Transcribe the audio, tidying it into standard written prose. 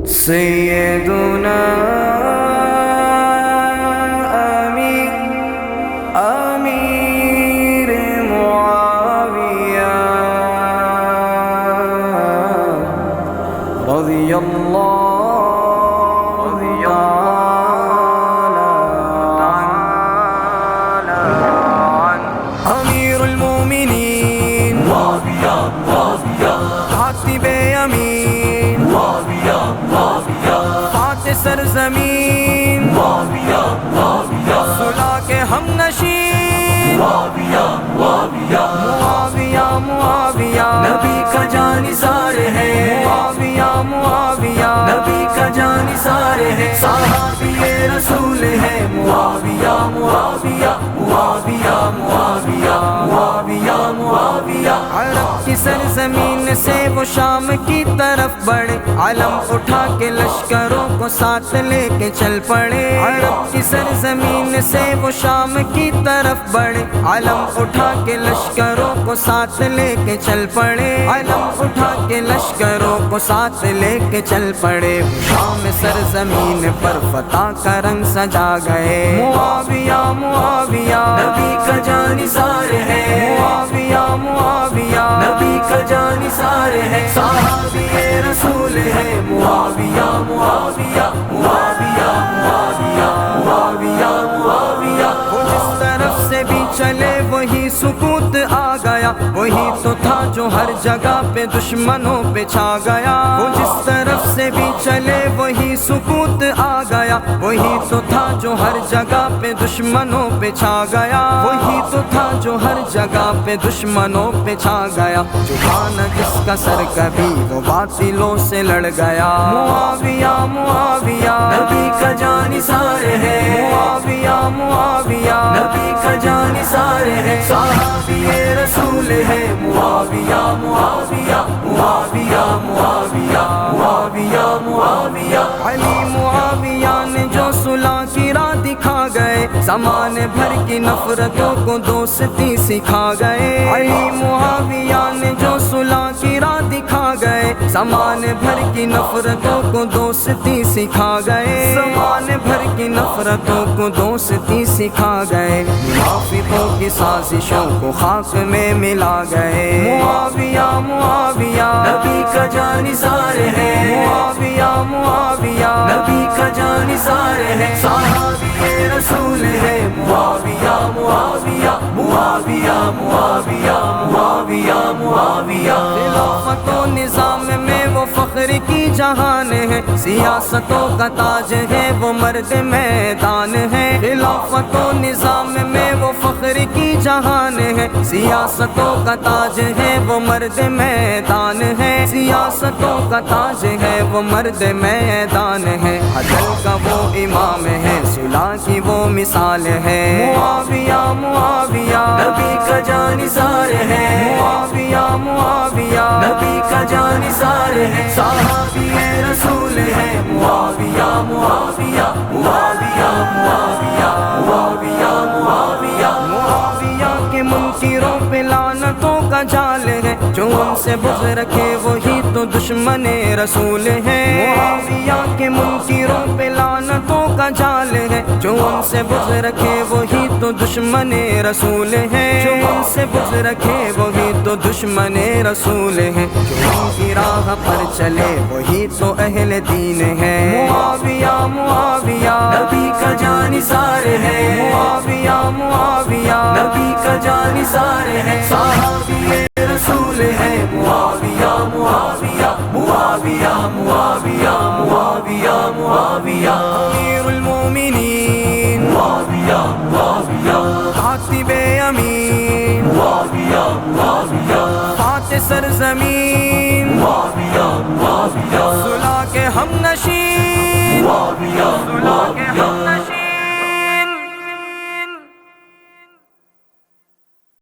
سیدنا امیر معاویہ رضی اللہ امیر المومنین کاتب امین فاتح سرزمین صلح کے ہم نشین معاویہ معاویہ نبی کا جانثار ہے معاویہ نبی کا جانثار ہے صحابی رسول ہے معاویہ عرب کی سرزمین سے وہ شام کی طرف بڑھے علم اٹھا کے لشکروں کو ساتھ لے کے چل پڑے عرب کی سرزمین سے وہ شام کی طرف بڑھے علم اٹھا کے لشکروں کو ساتھ لے کے چل پڑے علم اٹھا کے لشکروں کو ساتھ لے کے چل پڑے شام سرزمین پر فتح کا رنگ سجا گئے معاویہ نبی کا جانثار ہے معاویہ نبی کا جانثار ہے صحابی رسول ہے معاویہ وہ جس طرف سے بھی چلے وہی سکوت آ گیا وہی تو تھا جو ہر جگہ پہ دشمنوں پہ چھا گیا وہ جس طرف سے بھی چلے وہی سکوت آ گیا وہی تو تھا جو ہر جگہ پہ دشمنوں پہ چھا گیا وہی تو تھا جو ہر جگہ پہ دشمنوں پہ چھا گیا جبان جس کا سر کبھی وہ باطلوں سے لڑ گیا معاویہ نبی کا جانثار ہے معاویہ نبی کا جانثار ہے صحابی رسول ہے معاویہ علی معاویہ نے جو صلح کی راہ دکھا گئے زمانے بھر کی نفرتوں کو دوستی سکھا گئے علی معاویہ نے جو صلح کی راہ دکھا گئے زمانے بھر کی نفرتوں کو دوستی سکھا گئے زمانے بھر کی نفرتوں کو دوستی سکھا گئے منافقوں کی سازشوں کو خاک میں ملا گئے معاویہ نبی کا جانثار ہے معاویہ نبی کا جانثار ہے صحابی رسول ہے معاویہ خلافت و نظام میں وہ فخر کی جہان ہے سیاستوں کا تاج ہے وہ مرد میدان ہے خلافت و نظام میں وہ فخر کی جہان ہے سیاستوں کا تاج ہے وہ مرد میدان ہے سیاستوں کا تاج ہے وہ مرد میدان ہے عدل کا وہ امام ہے صلح کی وہ مثال ہے معاویہ نبی کا جانثار ہے معاویہ نبی کا جانثار ہے صحابی رسول ہے معاویہ کے منکروں پہ لعنتوں کا جال ہے جو ان سے بغض رکھے وہی تو دشمن رسول ہے معاویہ کے منکروں پہ لعنتوں کا جال ہے جو ان سے بغض رکھے وہی تو دشمن رسول ہے جو ان سے بغض رکھے وہی تو دشمن رسول ہے جو ان کی راہ پر چلے وہی تو اہل دین ہے معاویہ نبی کا جانثار ہے معاویہ نبی کا جانثار ہے صحابی رسول ہے معاویہ امیر المومنین کاتب امین فاتح سرزمین صلح کے ہم نشین